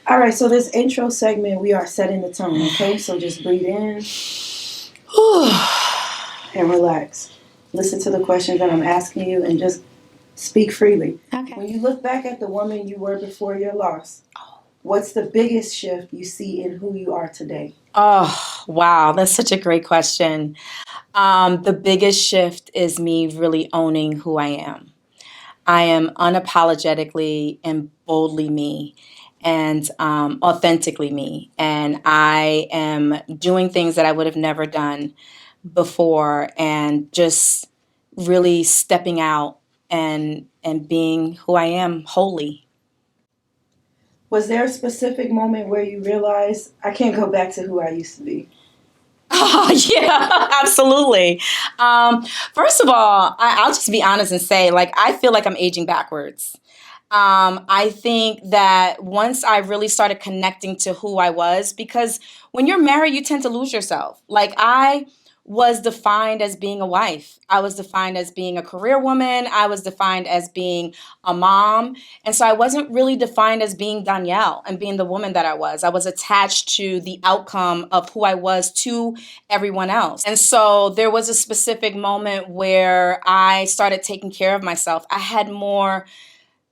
All right, so this intro segment, we are setting the tone, okay? So just breathe in and relax. Listen to the questions that I'm asking you and just speak freely. Okay. When you look back at the woman you were before your loss, what's the biggest shift you see in who you are today? Oh, wow. That's such a great question. The biggest shift is me really owning who I am. I am unapologetically and boldly me and authentically me. And I am doing things that I would have never done before and just really stepping out and being who I am wholly. Was there a specific moment where you realized, I can't go back to who I used to be? Oh, yeah, absolutely. First of all, I'll just be honest and say, like, I feel like I'm aging backwards. I think that once I really started connecting to who I was, because when you're married, you tend to lose yourself. Like, I was defined as being a wife. I was defined as being a career woman. I was defined as being a mom. And so I wasn't really defined as being Danielle and being the woman that I was. I was attached to the outcome of who I was to everyone else. And so there was a specific moment where I started taking care of myself. I had more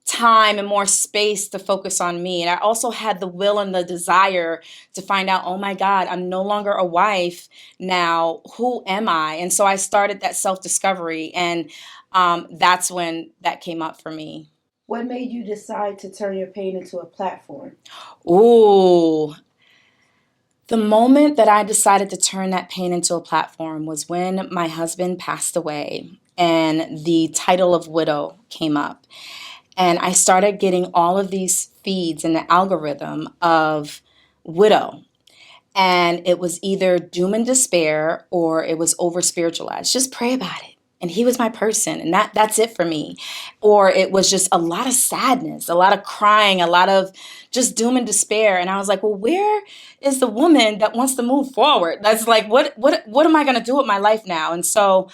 time and more space to focus on me. And I also had the will and the desire to find out, oh my God, I'm no longer a wife now. Who am I? And so I started that self discovery. And that's when that came up for me. What made you decide to turn your pain into a platform? Ooh, the moment that I decided to turn that pain into a platform was when my husband passed away and the title of widow came up. And I started getting all of these feeds in the algorithm of widow. And it was either doom and despair or it was over spiritualized. Just pray about it. And he was my person, and that's it for me. Or it was just a lot of sadness, a lot of crying, a lot of just doom and despair. And I was like, well, where is the woman that wants to move forward? That's like, what am I gonna do with my life now? And so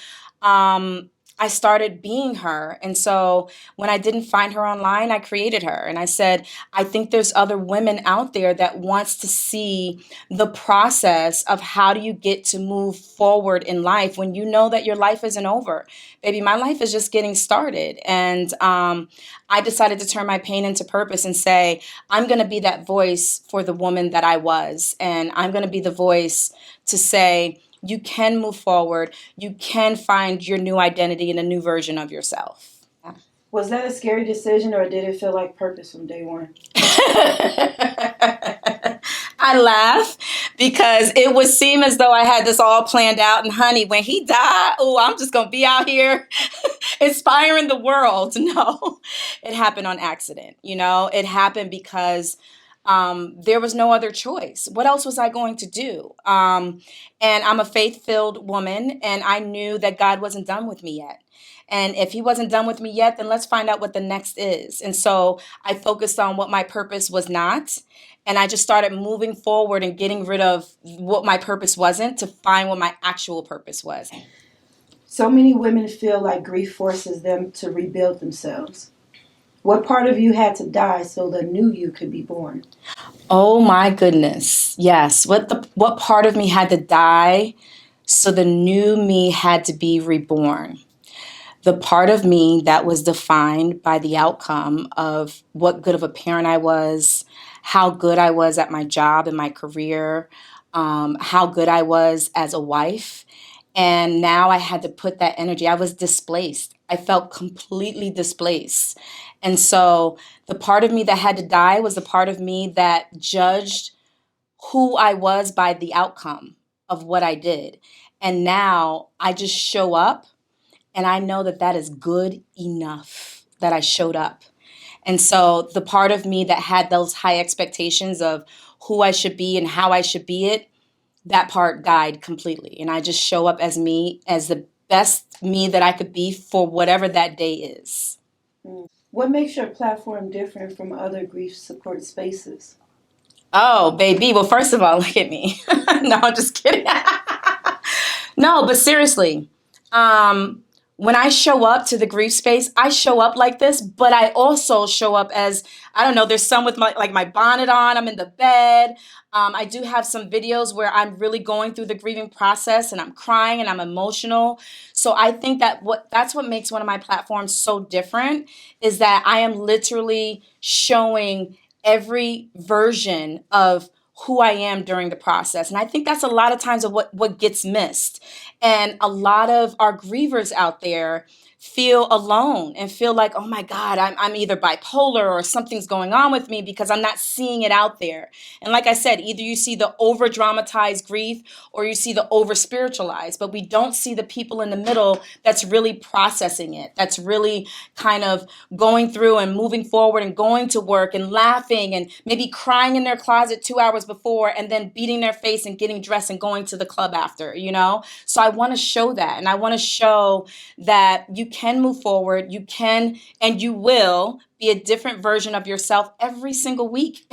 I started being her. And so when I didn't find her online, I created her. And I said, I think there's other women out there that wants to see the process of how do you get to move forward in life when you know that your life isn't over. Baby, my life is just getting started. And I decided to turn my pain into purpose and say, I'm going to be that voice for the woman that I was. And I'm going to be the voice to say, you can move forward. You can find your new identity and a new version of yourself. Was that a scary decision or did it feel like purpose from day one? I laugh because it would seem as though I had this all planned out. And honey, when he died, oh, I'm just going to be out here inspiring the world. No, it happened on accident. It happened because there was no other choice. What else was I going to do? And I'm a faith-filled woman, and I knew that God wasn't done with me yet. And if he wasn't done with me yet, then let's find out what the next is. And so I focused on what my purpose was not. And I just started moving forward and getting rid of what my purpose wasn't to find what my actual purpose was. So many women feel like grief forces them to rebuild themselves. What part of you had to die so the new you could be born? Oh my goodness. Yes. What part of me had to die so the new me had to be reborn? The part of me that was defined by the outcome of what good of a parent I was, how good I was at my job and my career, how good I was as a wife. And now I had to put that energy. I was displaced. I felt completely displaced. And so the part of me that had to die was the part of me that judged who I was by the outcome of what I did. And now I just show up and I know that that is good enough that I showed up. And so the part of me that had those high expectations of who I should be and how I should be it, that part died completely. And I just show up as me, as the best me that I could be for whatever that day is. What makes your platform different from other grief support spaces? Oh, baby. Well, first of all, look at me. No, I'm just kidding. No, but seriously, when I show up to the grief space, I show up like this, but I also show up as, I don't know, there's some with my bonnet on, I'm in the bed. I do have some videos where I'm really going through the grieving process and I'm crying and I'm emotional. So I think that's what makes one of my platforms so different, is that I am literally showing every version of who I am during the process. And I think that's a lot of times of what gets missed. And a lot of our grievers out there feel alone and feel like, oh my God, I'm either bipolar or something's going on with me because I'm not seeing it out there. And like I said, either you see the over dramatized grief or you see the over spiritualized, but we don't see the people in the middle that's really processing it, that's really kind of going through and moving forward and going to work and laughing and maybe crying in their closet 2 hours before and then beating their face and getting dressed and going to the club after, you know? So I want to show that. And I want to show that you can move forward, you can and you will be a different version of yourself every single week.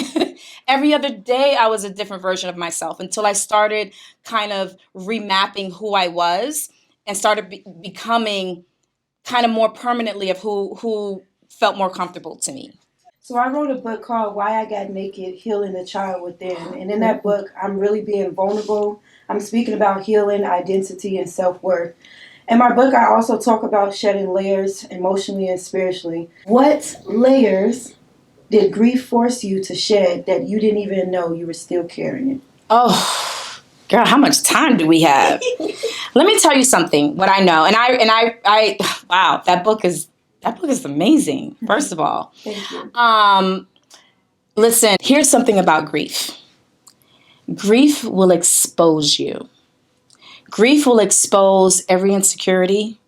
Every other day, I was a different version of myself until I started kind of remapping who I was and started becoming kind of more permanently of who felt more comfortable to me. So I wrote a book called Why I Got Naked, Healing the Child Within. And in that book, I'm really being vulnerable. I'm speaking about healing, identity, and self-worth. In my book, I also talk about shedding layers emotionally and spiritually. What layers did grief force you to shed that you didn't even know you were still carrying? Oh, girl, how much time do we have? Let me tell you something, what I know. I wow, that book is amazing, first of all. Thank you. Listen, here's something about grief. Grief will expose you. Grief will expose every insecurity,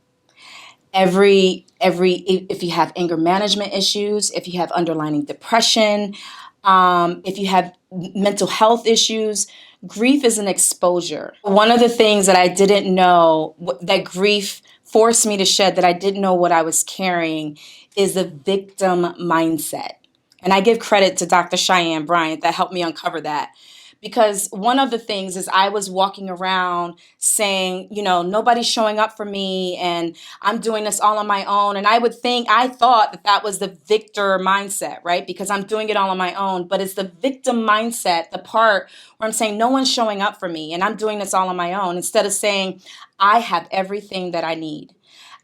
if you have anger management issues, if you have underlying depression, if you have mental health issues, grief is an exposure. One of the things that I didn't know that grief forced me to shed, that I didn't know what I was carrying, is the victim mindset. And I give credit to Dr. Cheyenne Bryant that helped me uncover that. Because one of the things is I was walking around saying, you know, nobody's showing up for me and I'm doing this all on my own. And I thought that was the victor mindset, right? Because I'm doing it all on my own. But it's the victim mindset, the part where I'm saying no one's showing up for me and I'm doing this all on my own, instead of saying I have everything that I need.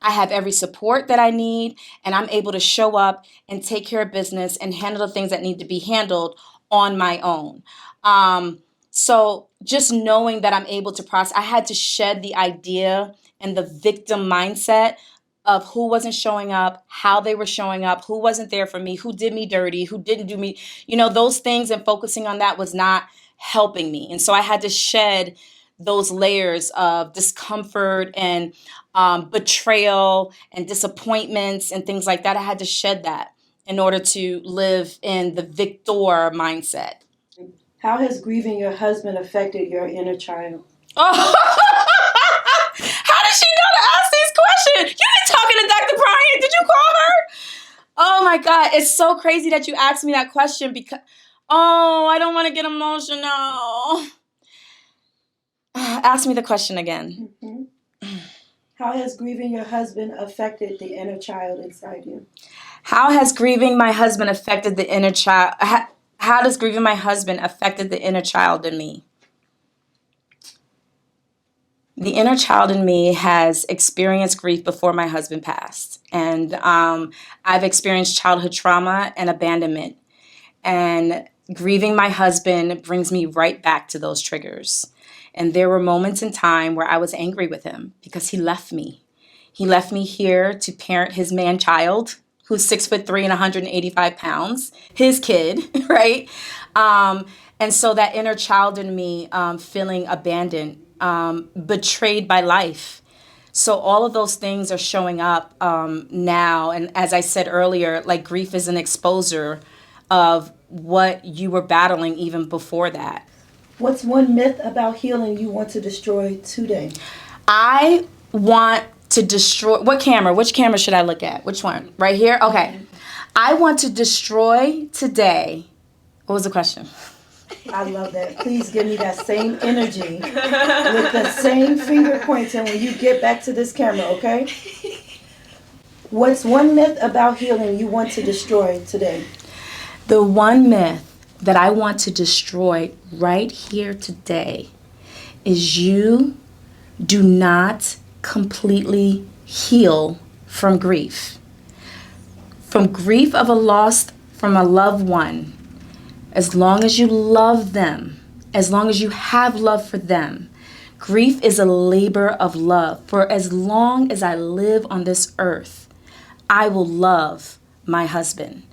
I have every support that I need, and I'm able to show up and take care of business and handle the things that need to be handled on my own. So just knowing that I'm able to process, I had to shed the idea and the victim mindset of who wasn't showing up, how they were showing up, who wasn't there for me, who did me dirty, who didn't do me, those things, and focusing on that was not helping me. And so I had to shed those layers of discomfort and betrayal and disappointments and things like that. I had to shed that in order to live in the victor mindset. How has grieving your husband affected your inner child? Oh, how did she know to ask these questions? You been talking to Dr. Bryant. Did you call her? Oh my God. It's so crazy that you asked me that question because, I don't want to get emotional. Ask me the question again. Mm-hmm. How has grieving your husband affected the inner child inside you? How has grieving my husband affected the inner child? How does grieving my husband affected the inner child in me? The inner child in me has experienced grief before my husband passed. And I've experienced childhood trauma and abandonment. And grieving my husband brings me right back to those triggers. And there were moments in time where I was angry with him because he left me. He left me here to parent his man-child, who's 6'3" and 185 pounds, his kid, right? And so that inner child in me feeling abandoned, betrayed by life. So all of those things are showing up now. And as I said earlier, like grief is an exposure of what you were battling even before that. What's one myth about healing you want to destroy today? I want to destroy, which camera should I look at? Which one? Right here? Okay. I want to destroy today. What was the question? I love that. Please give me that same energy with the same finger pointing when you get back to this camera, okay? What's one myth about healing you want to destroy today? The one myth that I want to destroy right here today is you do not completely heal from grief. From grief of a loss from a loved one, as long as you love them, as long as you have love for them, grief is a labor of love. For as long as I live on this earth, I will love my husband.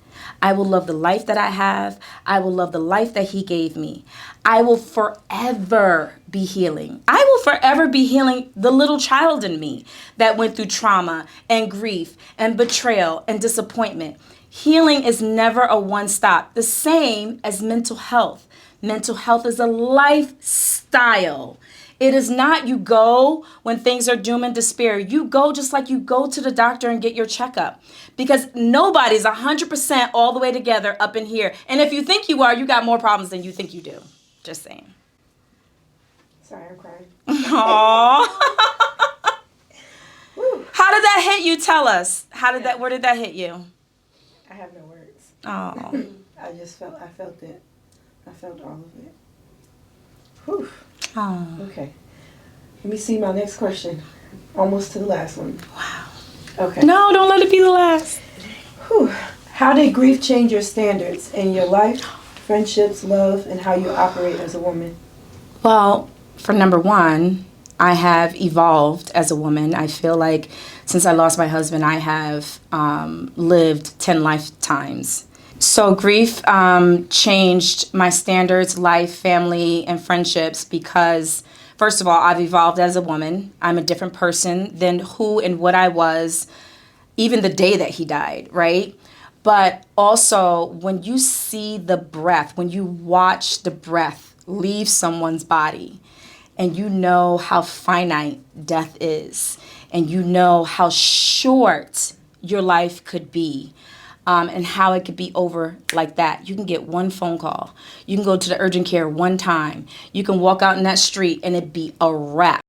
I will love the life that I have. I will love the life that he gave me. I will forever be healing. I will forever be healing the little child in me that went through trauma and grief and betrayal and disappointment. Healing is never a one stop, the same as mental health. Mental health is a lifestyle. It is not you go when things are doom and despair. You go just like you go to the doctor and get your checkup. Because nobody's 100% all the way together up in here. And if you think you are, you got more problems than you think you do. Just saying. Sorry, I'm crying. Aww. How did that hit you? Tell us. Where did that hit you? I have no words. Oh. I felt it. I felt all of it. Whew. Oh. Okay. Let me see my next question. Almost to the last one. Wow. Okay. No, don't let it be the last. Whew. How did grief change your standards in your life, friendships, love, and how you operate as a woman? Well, for number one, I have evolved as a woman. I feel like since I lost my husband, I have lived 10 lifetimes. So grief changed my standards, life, family, and friendships because, first of all, I've evolved as a woman. I'm a different person than who and what I was even the day that he died, right? But also, when you see the breath, when you watch the breath leave someone's body, and you know how finite death is, and you know how short your life could be, and how it could be over like that. You can get one phone call. You can go to the urgent care one time. You can walk out in that street and it be a wrap.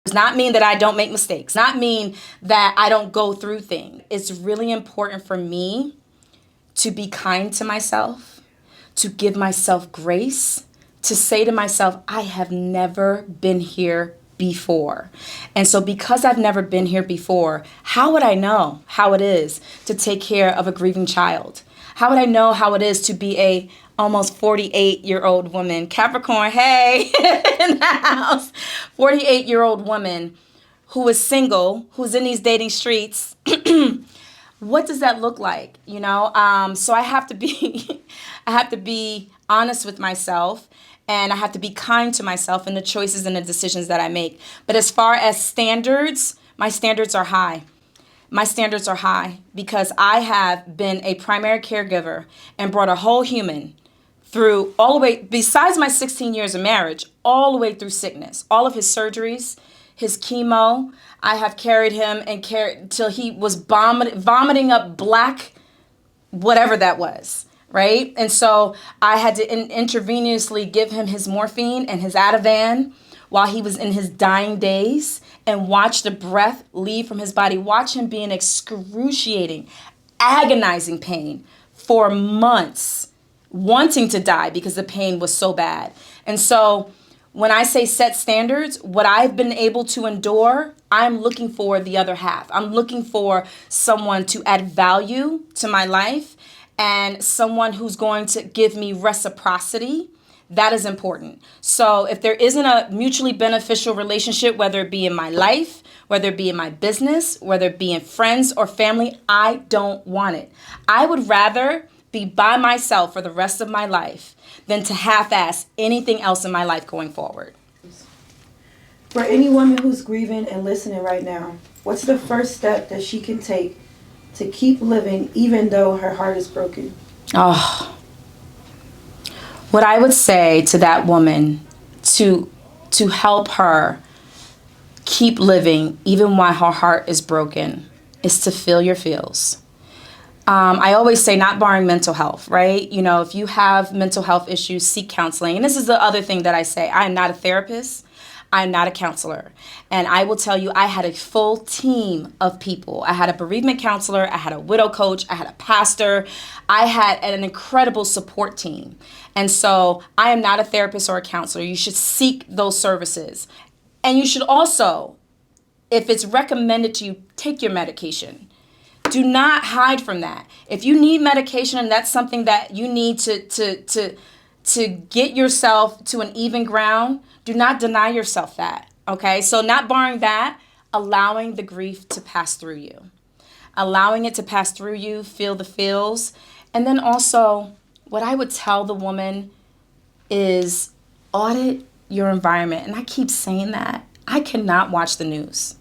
Does not mean that I don't make mistakes. Not mean that I don't go through things. It's really important for me to be kind to myself, to give myself grace, to say to myself, I have never been here before. And so because I've never been here before, how would I know how it is to take care of a grieving child? How would I know how it is to be a almost 48-year-old woman? Capricorn, hey, in the house. 48-year-old woman who is single, who's in these dating streets. What does that look like? You know, so I have to be, I have to be honest with myself, and I have to be kind to myself in the choices and the decisions that I make. But as far as standards, my standards are high. My standards are high because I have been a primary caregiver and brought a whole human through all the way, besides my 16 years of marriage, all the way through sickness, all of his surgeries, his chemo. I have carried him and carried till he was vomiting up black, whatever that was, right? And so I had to intravenously give him his morphine and his Ativan while he was in his dying days and watch the breath leave from his body, watch him be in excruciating, agonizing pain for months, wanting to die because the pain was so bad. And so when I say set standards, what I've been able to endure, I'm looking for the other half. I'm looking for someone to add value to my life and someone who's going to give me reciprocity. That is important. So if there isn't a mutually beneficial relationship, whether it be in my life, whether it be in my business, whether it be in friends or family, I don't want it. I would rather be by myself for the rest of my life than to half-ass anything else in my life going forward. For any woman who's grieving and listening right now, what's the first step that she can take to keep living even though her heart is broken? Oh, what I would say to that woman to help her keep living even while her heart is broken is to feel your feels. I always say, not barring mental health, right? You know, if you have mental health issues, seek counseling. And this is the other thing that I say. I am not a therapist. I'm not a counselor. And I will tell you, I had a full team of people. I had a bereavement counselor. I had a widow coach. I had a pastor. I had an incredible support team. And so I am not a therapist or a counselor. You should seek those services. And you should also, if it's recommended to you, take your medication. Do not hide from that. If you need medication and that's something that you need to get yourself to an even ground, do not deny yourself that. Okay? So not barring that, allowing the grief to pass through you. Allowing it to pass through you, feel the feels. And then also, what I would tell the woman is audit your environment. And I keep saying that. I cannot watch the news.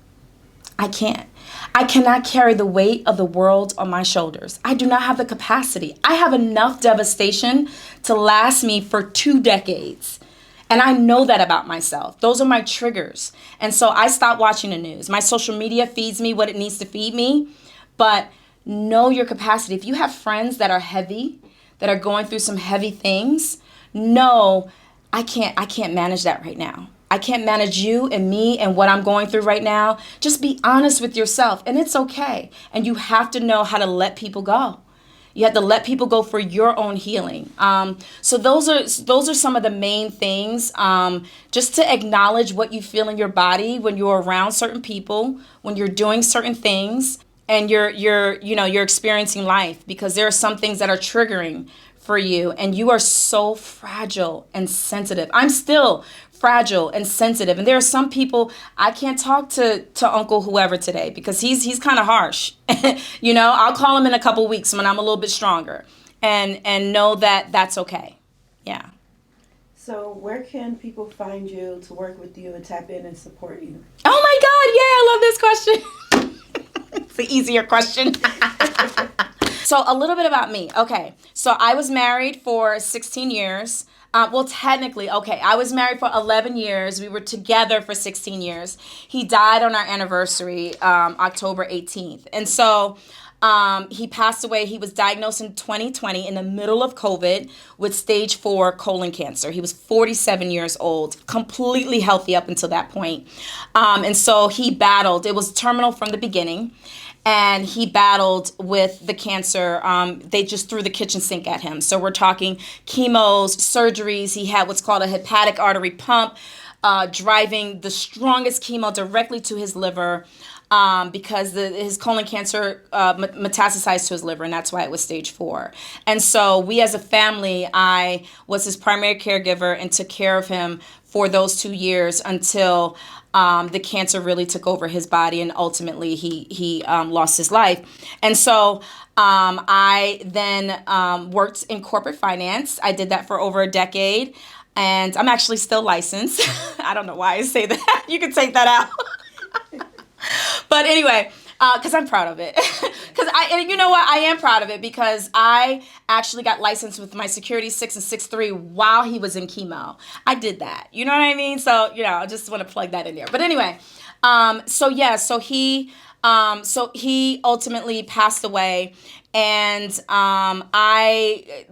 I can't. I cannot carry the weight of the world on my shoulders. I do not have the capacity. I have enough devastation to last me for 2 decades. And I know that about myself. Those are my triggers. And so I stopped watching the news. My social media feeds me what it needs to feed me. But know your capacity. If you have friends that are heavy, that are going through some heavy things, know I can't manage that right now. I can't manage you and me and what I'm going through right now. Just be honest with yourself, and it's okay. And you have to know how to let people go. You have to let people go for your own healing. So those are some of the main things. Just to acknowledge what you feel in your body when you're around certain people, when you're doing certain things, and you're experiencing life, because there are some things that are triggering for you, and you are so fragile and sensitive. I'm still fragile and sensitive, and there are some people I can't talk to Uncle whoever today because he's kind of harsh. I'll call him in a couple weeks when I'm a little bit stronger, and know that that's okay. Yeah. So, where can people find you to work with you and tap in and support you? Oh my God, yeah, I love this question. It's the easier question. So a little bit about me. Okay, so I was married for 16 years. Technically, I was married for 11 years. We were together for 16 years. He died on our anniversary, October 18th. And so he passed away. He was diagnosed in 2020 in the middle of COVID with stage 4 colon cancer. He was 47 years old, completely healthy up until that point. And so he battled. It was terminal from the beginning. And he battled with the cancer. They just threw the kitchen sink at him. So we're talking chemos, surgeries. He had what's called a hepatic artery pump, driving the strongest chemo directly to his liver, because his colon cancer metastasized to his liver, and that's why it was stage 4. And so we as a family, I was his primary caregiver and took care of him for those 2 years until the cancer really took over his body, and ultimately he lost his life. And so I then worked in corporate finance. I did that for over a decade, and I'm actually still licensed. I don't know why I say that. You can take that out. But anyway, because I'm proud of it. And you know what? I am proud of it because I actually got licensed with my Security 6 and 6-3 while he was in chemo. I did that. You know what I mean? So, I just want to plug that in there. But anyway, so he ultimately passed away. And I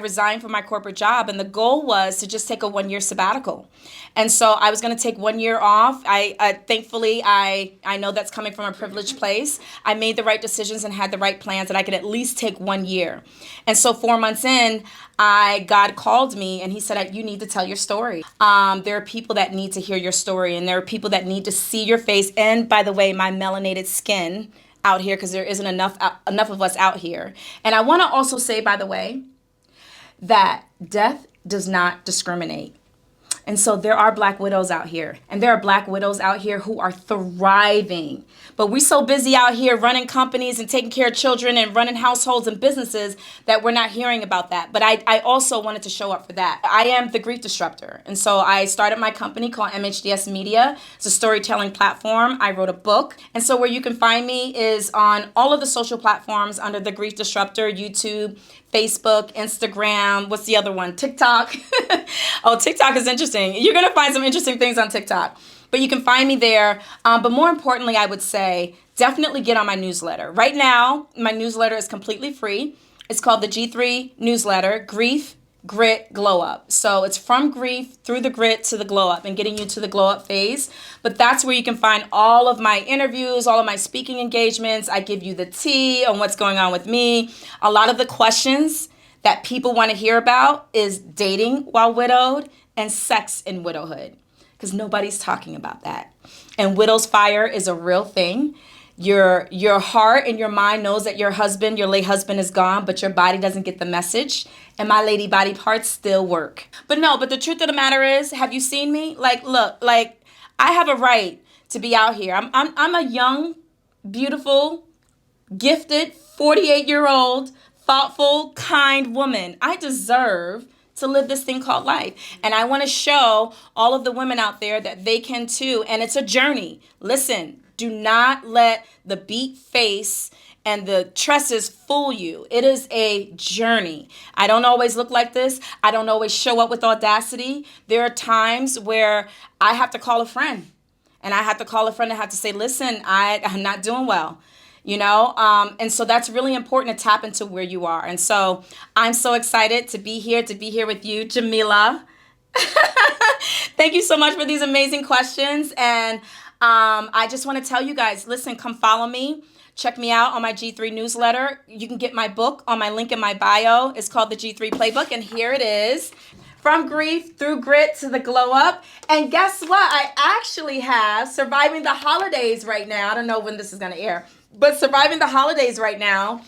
resigned from my corporate job, and the goal was to just take a 1-year sabbatical. And so I was going to take 1 year off. Thankfully, I know that's coming from a privileged place. I made the right decisions and had the right plans that I could at least take 1 year. And so 4 months in, God called me and he said, you need to tell your story. There are people that need to hear your story, and there are people that need to see your face. And by the way, my melanated skin out here, because there isn't enough of us out here. And I want to also say, by the way, that death does not discriminate. And so there are Black widows out here, and there are Black widows out here who are thriving. But we're so busy out here running companies and taking care of children and running households and businesses that we're not hearing about that. But I also wanted to show up for that. I am the grief disruptor. And so I started my company called MHDS Media. It's a storytelling platform. I wrote a book. And so where you can find me is on all of the social platforms under the grief disruptor: YouTube, Facebook, Instagram. What's the other one? TikTok. Oh, TikTok is interesting. You're going to find some interesting things on TikTok. But you can find me there. But more importantly, I would say definitely get on my newsletter. Right now, my newsletter is completely free. It's called the G3 newsletter, Grief, Grit, Glow Up. So it's from grief through the grit to the glow up and getting you to the glow up phase. But that's where you can find all of my interviews, all of my speaking engagements. I give you the tea on what's going on with me. A lot of the questions that people want to hear about is dating while widowed and sex in widowhood, because nobody's talking about that. And widow's fire is a real thing. Your heart and your mind knows that your husband, your late husband, is gone, but your body doesn't get the message. And my lady body parts still work. But the truth of the matter is, have you seen me? Look, I have a right to be out here. I'm a young, beautiful, gifted, 48-year-old, thoughtful, kind woman. I deserve to live this thing called life. And I want to show all of the women out there that they can too. And it's a journey. Listen, do not let the beat face and the tresses fool you. It is a journey. I don't always look like this. I don't always show up with audacity. There are times where I have to call a friend. And I have to call a friend and have to say, listen, I'm not doing well. And so that's really important to tap into where you are. And so I'm so excited to be here with you, Jakeila. Thank you so much for these amazing questions. And I just want to tell you guys, listen, come follow me. Check me out on my G3 newsletter. You can get my book on my link in my bio. It's called the G3 Playbook. And here it is. From grief through grit to the glow up. And guess what? I actually have Surviving the Holidays right now. I don't know when this is going to air, but Surviving the Holidays right now,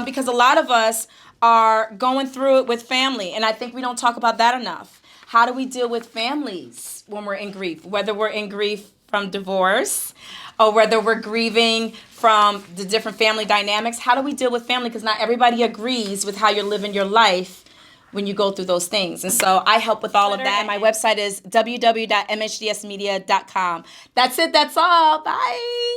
because a lot of us are going through it with family. And I think we don't talk about that enough. How do we deal with families when we're in grief? Whether we're in grief from divorce or whether we're grieving from the different family dynamics. How do we deal with family? Because not everybody agrees with how you're living your life when you go through those things. And so I help with all of that. My website is www.mhdsmedia.com. That's it. That's all. Bye.